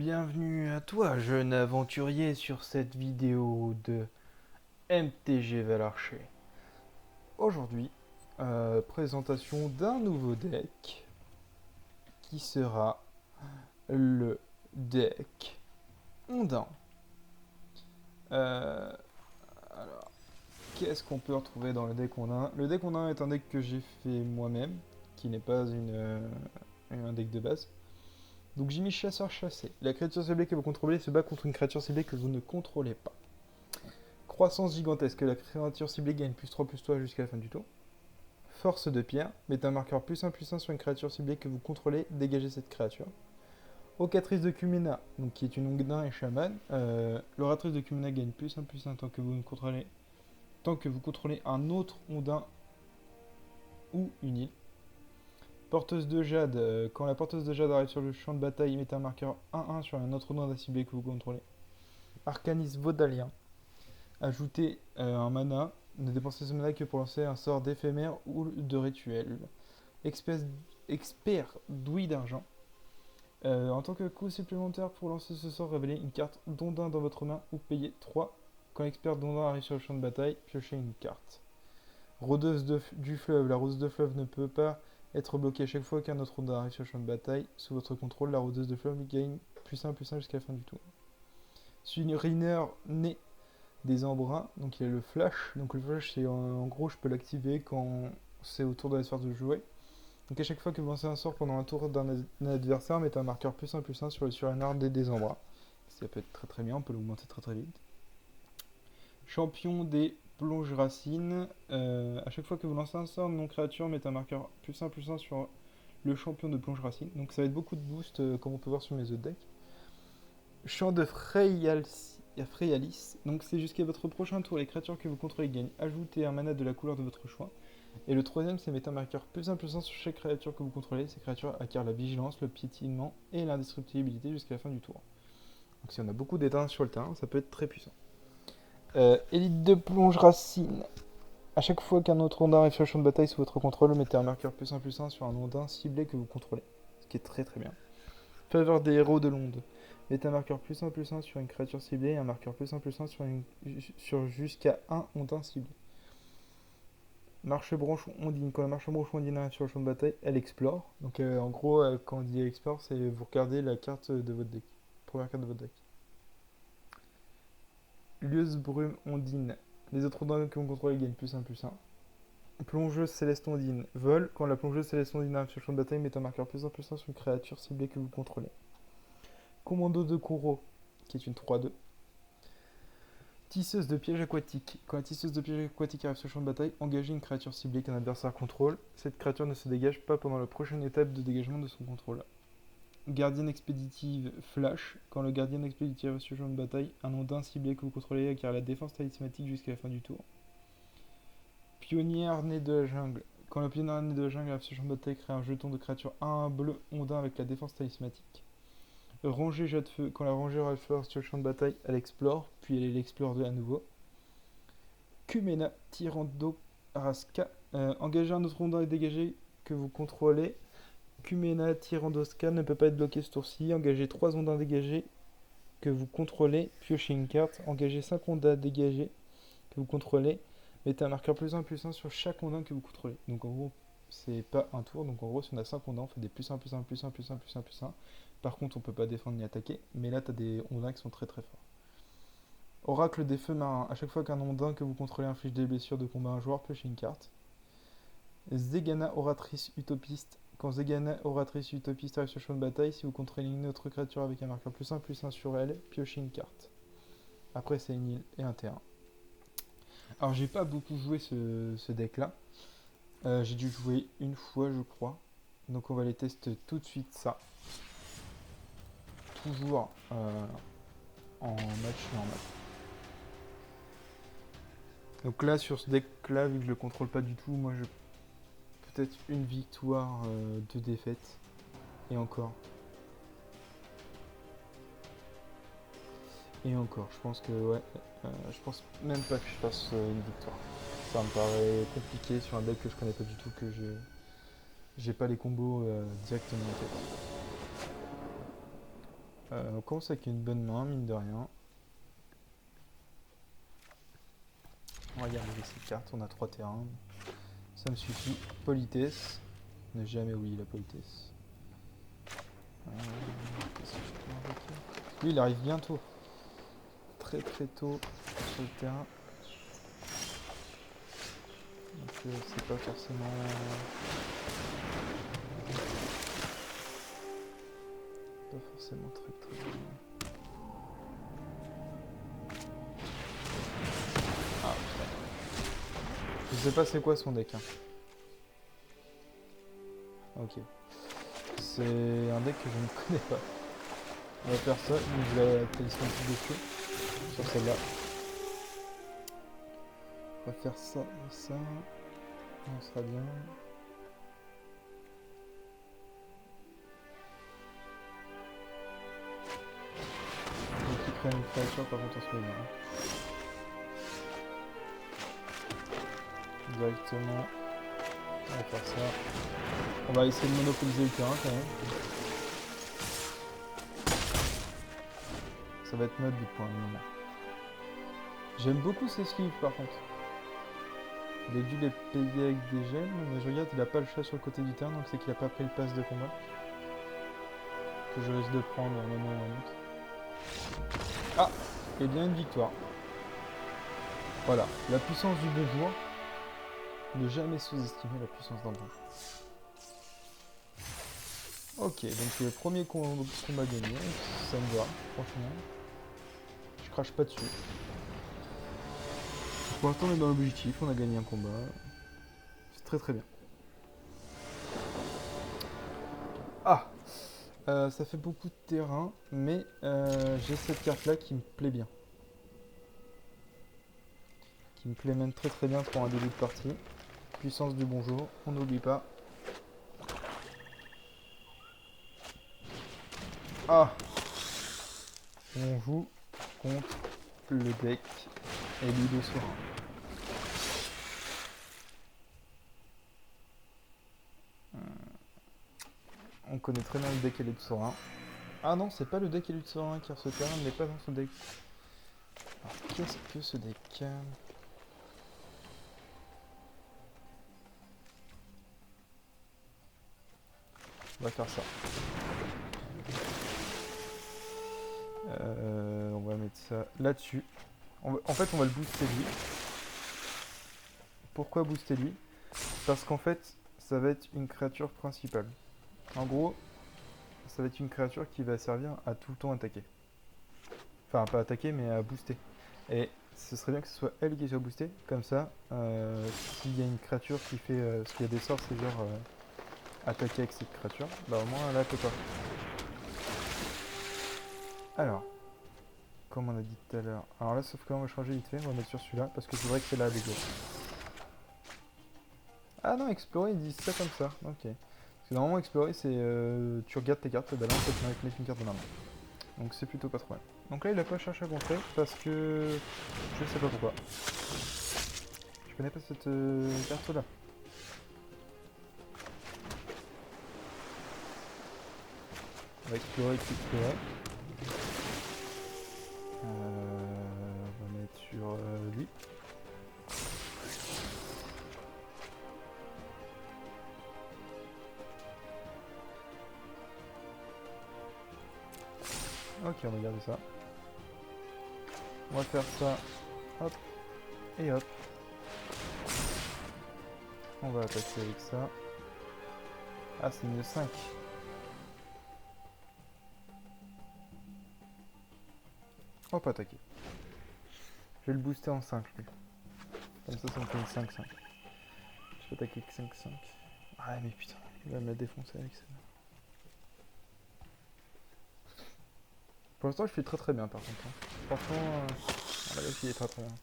Bienvenue à toi, jeune aventurier, sur cette vidéo de MTG Valarcher. Aujourd'hui, présentation d'un nouveau deck qui sera le deck Ondin. Euh, alors, qu'est-ce qu'on peut retrouver dans le deck Ondin? Le deck Ondin est un deck que j'ai fait moi-même, qui n'est pas un deck de base. Donc j'ai mis chasseur-chassé. La créature ciblée que vous contrôlez se bat contre une créature ciblée que vous ne contrôlez pas. Croissance gigantesque, la créature ciblée gagne +3/+3 jusqu'à la fin du tour. Force de pierre, mettez un marqueur +1/+1 sur une créature ciblée que vous contrôlez, dégagez cette créature. Ocatrice de Kumena, donc qui est une Ondin et chaman. L'oratrice de Kumena gagne +1/+1 tant que vous contrôlez un autre Ondin ou une île. Porteuse de jade, quand la porteuse de jade arrive sur le champ de bataille, mettez un marqueur 1/1 sur un autre Ondin ciblé que vous contrôlez. Arcanis Vaudalien, ajoutez un mana. Ne dépensez ce mana que pour lancer un sort d'éphémère ou de rituel. Expert douille d'argent. En tant que coût supplémentaire pour lancer ce sort, révélez une carte d'Ondin dans votre main ou payez 3. Quand l'expert d'Ondin arrive sur le champ de bataille, piochez une carte. Rôdeuse du fleuve. La rôdeuse de fleuve ne peut pas être bloquée à chaque fois qu'un autre Ondin arrive sur le champ de bataille. Sous votre contrôle, la rôdeuse de fleuve gagne +1/+1 jusqu'à la fin du tour. Riner né des embruns, donc il y a le flash. Donc le flash, c'est en gros, je peux l'activer quand c'est au tour de l'adversaire de jouer. Donc à chaque fois que vous lancez un sort pendant un tour d'un adversaire, mettez un marqueur +1/+1 sur le Surriner des embruns. Ça peut être très très bien, on peut l'augmenter très très vite. Champion des plonges racines. À chaque fois que vous lancez un sort non créature, mettez un marqueur +1/+1 sur le champion de plonge racine. Donc ça va être beaucoup de boost, comme on peut voir sur mes autres decks. Champ de Freyalis. Donc c'est jusqu'à votre prochain tour, les créatures que vous contrôlez gagnent. Ajoutez un mana de la couleur de votre choix. Et le troisième, c'est mettre un marqueur +1/+1 sur chaque créature que vous contrôlez. Ces créatures acquièrent la vigilance, le piétinement et l'indestructibilité jusqu'à la fin du tour. Donc si on a beaucoup d'éteints sur le terrain, ça peut être très puissant. Élite de plonge racine. À chaque fois qu'un autre ondin arrive sur le champ de bataille sous votre contrôle, mettez un marqueur +1/+1 sur un ondin ciblé que vous contrôlez. Ce qui est très très bien. Faveur des héros de l'onde. Mettez un marqueur +1/+1 sur une créature ciblée et un marqueur +1/+1 sur jusqu'à un ondin ciblé. Marche-branche ondine. Quand la marche-branche ondine arrive sur le champ de bataille, elle explore. Donc en gros, quand on dit explore, c'est vous regardez la carte de votre deck. Première carte de votre deck. Lieuse brume ondine. Les autres ondins que vous contrôlez gagnent +1/+1. Plongeuse céleste ondine. Vol. Quand la plongeuse céleste ondine arrive sur le champ de bataille, mettez un marqueur +1/+1 sur une créature ciblée que vous contrôlez. Commando de Kuro, qui est une 3/2. Tisseuse de piège aquatique. Quand la tisseuse de piège aquatique arrive sur le champ de bataille, engagez une créature ciblée qu'un adversaire contrôle. Cette créature ne se dégage pas pendant la prochaine étape de dégagement de son contrôle. Gardienne expéditive flash. Quand le gardien expéditive arrive sur le champ de bataille, un ondin ciblé que vous contrôlez acquiert la défense talismatique jusqu'à la fin du tour. Pionnière née de la jungle. Quand la pionnière née de la jungle arrive sur le champ de bataille, crée un jeton de créature 1/1 bleu ondin avec la défense talismatique. Rangée jet de feu. Quand la rangée arrive sur le champ de bataille, elle explore, puis elle l'explore à nouveau. Kumena, Tyrando Araska. Engagez un autre ondin et dégagez que vous contrôlez. Kumena, Tyrandoska ne peut pas être bloqué ce tour-ci. Engagez 3 ondins dégagés que vous contrôlez. Piochez une carte. Engagez 5 ondins dégagés que vous contrôlez. Mettez un marqueur +1/+1 sur chaque ondin que vous contrôlez. Donc en gros, c'est pas un tour. Donc en gros, si on a 5 ondins, on fait des +1/+1/+1/+1/+1. Par contre, on peut pas défendre ni attaquer. Mais là, tu as des ondins qui sont très très forts. Oracle des feux marins. À chaque fois qu'un ondin que vous contrôlez inflige des blessures de combat à un joueur, piochez une carte. Zegana oratrice utopiste. Quand Zegana oratrice utopiste arrive sur le champ de bataille, si vous contrôlez une autre créature avec un marqueur +1/+1 sur elle, piochez une carte. Après, c'est une île et un terrain. Alors, j'ai pas beaucoup joué ce deck-là. J'ai dû jouer une fois, je crois. Donc, on va les tester tout de suite, ça. Toujours en match normal. Donc là, sur ce deck-là, vu que je le contrôle pas du tout, moi, je peut-être une victoire, 2 défaites. Et encore. Et encore, je pense que ouais, je pense même pas que je fasse une victoire. Ça me paraît compliqué sur un deck que je connais pas du tout, que j'ai pas les combos directement en tête. On commence avec une bonne main, mine de rien. On va garder ces cartes, on a 3 terrains. Ça me suffit. Politesse. Ne jamais oublier la politesse. Qu'est-ce que je peux invoquer ? Lui, il arrive bientôt. Très très tôt sur le terrain. Donc c'est pas forcément... Pas forcément très très bien. Ah putain. Je sais pas c'est quoi son deck. Hein. Ok. C'est un deck que je ne connais pas. On va faire ça, je vais télescope dessus. Sur celle-là. On va faire ça et ça. On sera bien. Donc il prend une créature par contre on se met bien. Directement. On va faire ça. On va essayer de monopoliser le terrain quand même. Ça va être notre but pour le moment. J'aime beaucoup ces sleeves par contre. Il a dû les payer avec des gemmes, mais je regarde, il a pas le chat sur le côté du terrain, donc c'est qu'il a pas pris le pass de combat. Que je risque de prendre à un moment ou à un autre. Ah, et bien une victoire. Voilà, la puissance du bonjour. Ne jamais sous-estimer la puissance d'un bonjour. Ok, donc le premier combat gagné, ça me va, franchement. Je crache pas dessus. Pour l'instant on est dans l'objectif, on a gagné un combat. C'est très très bien. Ah, ça fait beaucoup de terrain, mais j'ai cette carte là qui me plaît bien. Qui me plaît même très très bien pour un début de partie. Puissance du bonjour, on n'oublie pas. Ah, on joue contre le deck Ludo Serein. On connaît très bien le deck Ludo Serein. Ah non, c'est pas le deck Ludo Serein car ce terrain n'est pas dans ce deck. Alors qu'est-ce que ce deck? On va faire ça. On va mettre ça là-dessus. En fait, on va le booster lui. Pourquoi booster lui? Parce qu'en fait, ça va être une créature principale. En gros, ça va être une créature qui va servir à tout le temps attaquer. Enfin, pas attaquer, mais à booster. Et ce serait bien que ce soit elle qui soit boostée. Comme ça, s'il y a une créature qui fait... parce qu'il y a des sorts, c'est genre attaquer avec cette créature. Bah au moins, là, elle peut pas. Alors, comme on a dit tout à l'heure. Alors là, sauf qu'on va changer vite fait. On va mettre sur celui-là, parce que c'est vrai que c'est là les gars. Ah non, explorer, ils disent ça comme ça. Ok. Parce que normalement, explorer, c'est tu regardes tes cartes, bah là, en fait, tu vas mettre une carte de la main. Donc c'est plutôt pas trop mal. Donc là, il a pas cherché à contrer parce que je sais pas pourquoi. Je connais pas cette carte là. On va explorer, explorer. On va mettre sur lui. Ok, on va garder ça. On va faire ça. Hop. Et hop. On va attaquer avec ça. Ah, c'est une 5. On va attaquer. Je vais le booster en 5 lui. Comme ça me fait une 5-5. Je peux attaquer avec 5-5. Ah mais putain, il va me la défoncer avec ça. Pour l'instant je fais très très bien par contre. Hein. Franchement, la gauche il est très très bien.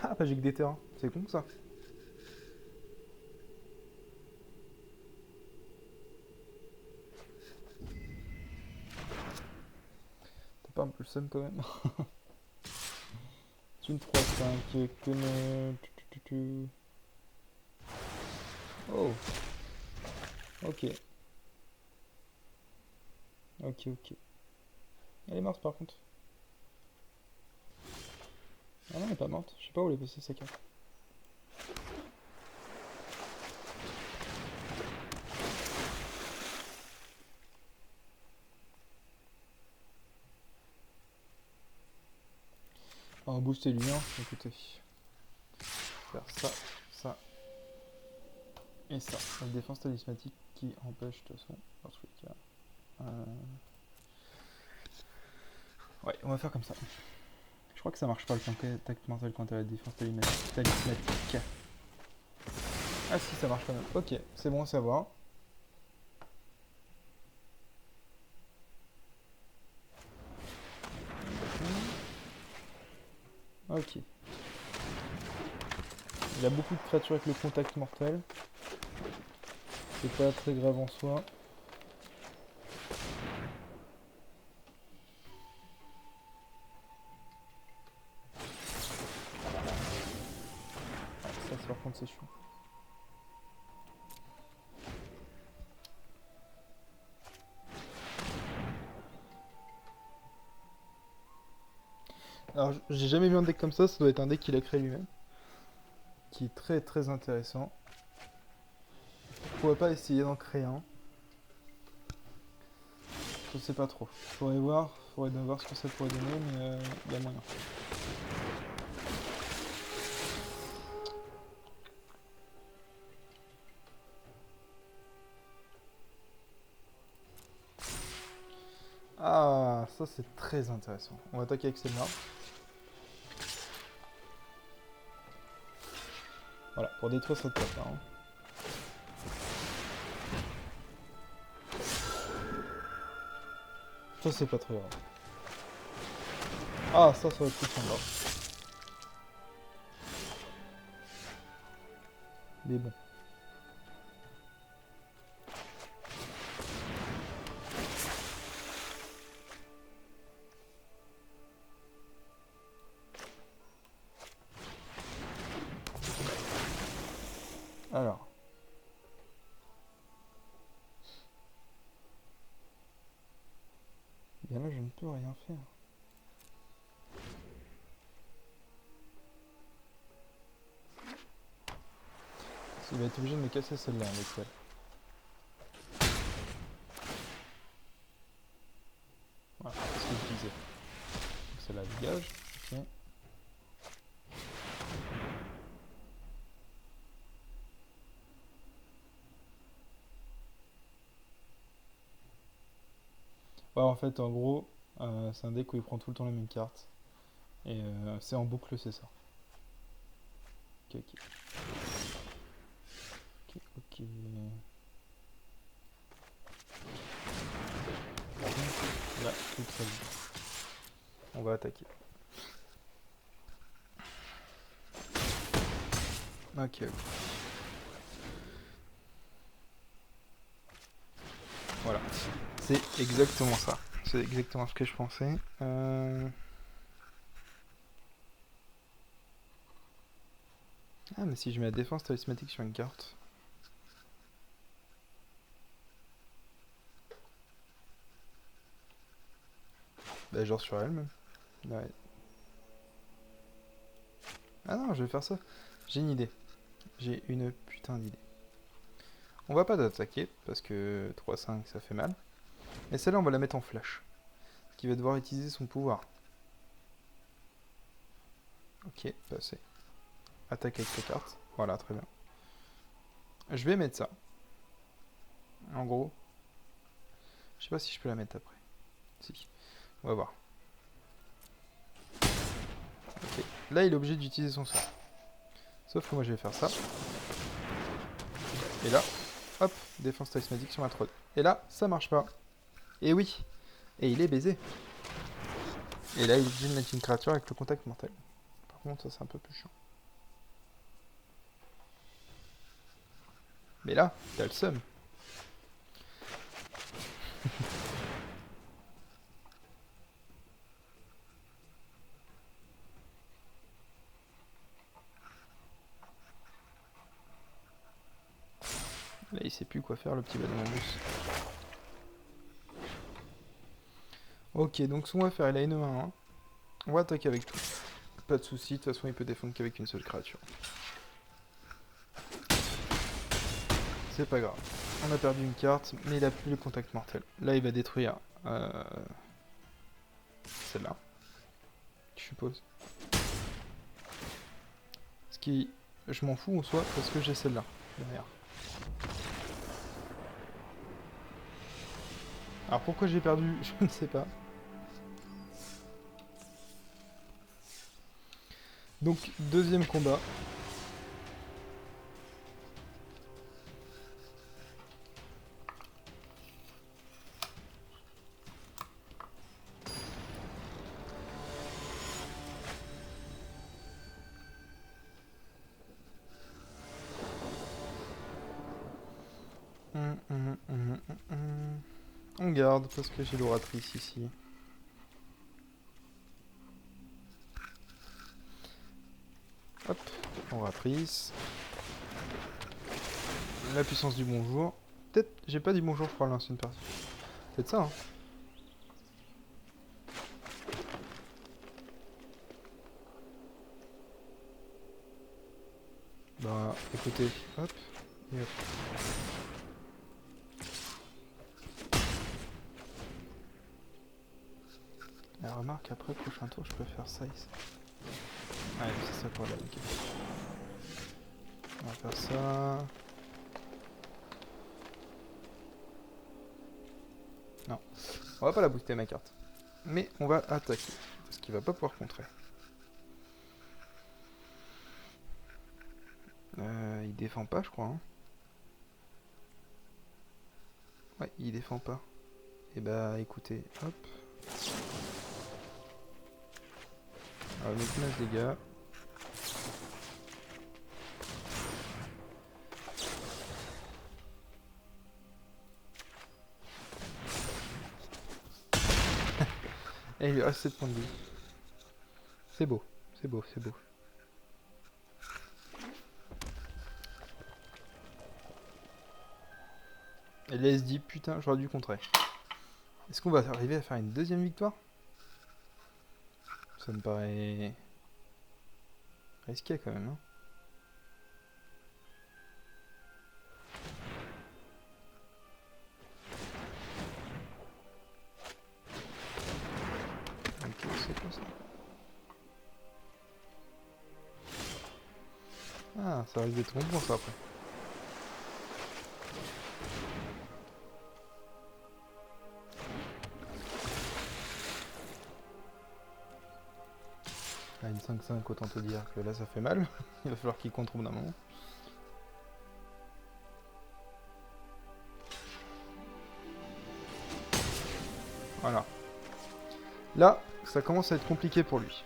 Ah bah j'ai que des terrains, c'est con ça. T'as pas un peu le seum quand même. C'est une 3-5 que... Oh. Ok. Ok, ok. Elle est morte par contre. Ah non, elle est pas morte. Je sais pas où elle est passée sa carte. On va booster lui, hein. Écoutez. Faire ça, ça et ça. La défense talismatique qui empêche de toute façon, dans tous les cas. Ouais, on va faire comme ça. Je crois que ça marche pas le contact mental quand t'as la défense talismatique. Ah si, ça marche quand même. Ok, c'est bon à savoir. Ok. Il y a beaucoup de créatures avec le contact mortel. C'est pas très grave en soi. Ça, par contre, c'est chiant. Alors, j'ai jamais vu un deck comme ça doit être un deck qu'il a créé lui-même. Qui est très très intéressant. Pourquoi pas essayer d'en créer un? Je sais pas trop. Faudrait bien voir ce que ça pourrait donner, mais il y a moyen. Ah, ça c'est très intéressant. On va attaquer avec celle-là. Voilà, pour détruire cette carte-là. Hein. Ça c'est pas très grave. Ah, ça va être plus sympa. Mais bon. Alors. Bien là, je ne peux rien faire. Il va être obligé de me casser celle-là avec elle. Voilà, c'est ce que je disais. Celle-là dégage. Ok. Ouais, en fait, en gros, c'est un deck où il prend tout le temps les mêmes cartes. Et c'est en boucle, c'est ça. Ok, ok. Ok, ok. Là, tout très bien. On va attaquer. Ok, ok. Voilà. C'est exactement ça. C'est exactement ce que je pensais. Ah, mais si je mets la défense talismatique sur une carte. Bah, genre sur elle même. Ouais. Ah non, je vais faire ça. J'ai une idée. J'ai une putain d'idée. On va pas attaquer parce que 3-5 ça fait mal. Et celle-là, on va la mettre en flash. Qui va devoir utiliser son pouvoir. Ok, passé. Attaque avec les cartes. Voilà, très bien. Je vais mettre ça. En gros. Je sais pas si je peux la mettre après. Si. On va voir. Ok. Là, il est obligé d'utiliser son sort. Sauf que moi, je vais faire ça. Et là, hop, défense talismanique sur ma trône. Et là, ça marche pas. Et oui. Et il est baisé. Et là, il est obligé de mettre une créature avec le contact mortel. Par contre, ça, c'est un peu plus chiant. Mais là, t'as le seum. Là, il sait plus quoi faire, le petit Badomambus. Ok, donc ce qu'on va faire, il a une 1-1. On va attaquer avec tout. Pas de soucis, de toute façon il peut défendre qu'avec une seule créature. C'est pas grave. On a perdu une carte, mais il a plus le contact mortel. Là, il va détruire celle-là, je suppose. Ce qui, je m'en fous en soi, parce que j'ai celle-là, derrière. Alors pourquoi j'ai perdu, je ne sais pas. Donc, deuxième combat. On garde parce que j'ai l'oratrice ici. Hop, oratrice. La puissance du bonjour. Peut-être, j'ai pas dit bonjour, je crois, à l'ancienne partie. Peut-être ça, hein. Bah, écoutez, hop, et hop. La remarque, après, prochain tour, je peux faire ça ici. Ouais, c'est ça pour la ok. On va faire ça. Non, on va pas la booster ma carte. Mais on va attaquer, parce qu'il va pas pouvoir contrer. Il défend pas, je crois. Hein. Ouais, il défend pas. Et bah, écoutez, hop. On va mettre 9 dégâts. Et il lui reste 7 points de vie. C'est beau, c'est beau, c'est beau. Et là, il se dit, putain, j'aurais dû contrer. Est-ce qu'on va arriver à faire une deuxième victoire? Ça me paraît risqué quand même. Hein. Ok, c'est quoi ça? Ah, ça risque d'être bon ça après. Ah, une 5-5, autant te dire que là ça fait mal. Il va falloir qu'il contre au bout d'un moment. Voilà. Là, ça commence à être compliqué pour lui.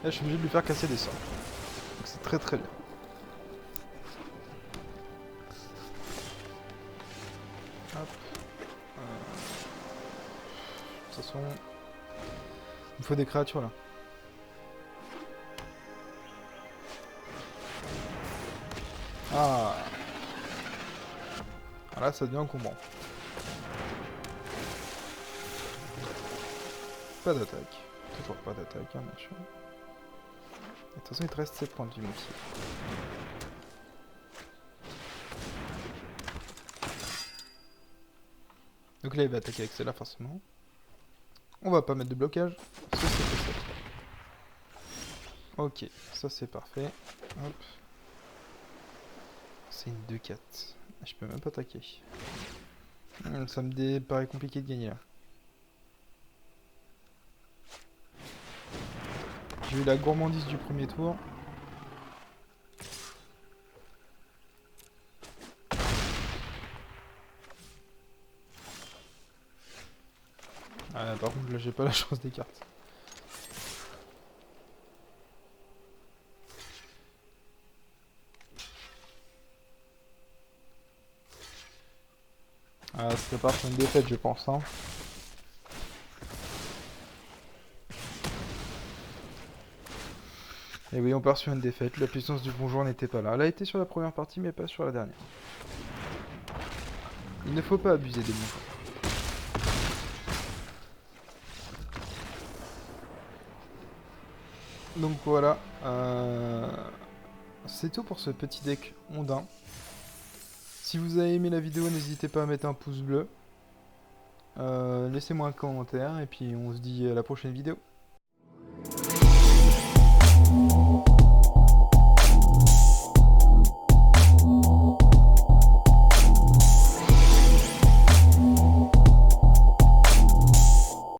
Là, je suis obligé de lui faire casser des sorts. Donc c'est très très bien. Hop. De toute façon, il me faut des créatures là. Ah. Ah là, ça devient encombrant. Pas d'attaque. Toujours pas d'attaque, hein, bien sûr. De toute façon, il te reste 7 points de vie, mon petit. Donc là, il va attaquer avec celle-là, forcément. On va pas mettre de blocage. Parce que c'est ça. Ok, ça c'est parfait. Hop. C'est une 2-4. Je peux même pas attaquer. Ça me paraît compliqué de gagner là. J'ai eu la gourmandise du premier tour. Ah, par contre là j'ai pas la chance des cartes. Ah, ça prépare sur une défaite, je pense. Hein. Et oui, on part sur une défaite. La puissance du bonjour n'était pas là. Elle a été sur la première partie, mais pas sur la dernière. Il ne faut pas abuser des bonjours. Donc voilà. C'est tout pour ce petit deck ondin. Si vous avez aimé la vidéo, n'hésitez pas à mettre un pouce bleu. Laissez-moi un commentaire et puis on se dit à la prochaine vidéo.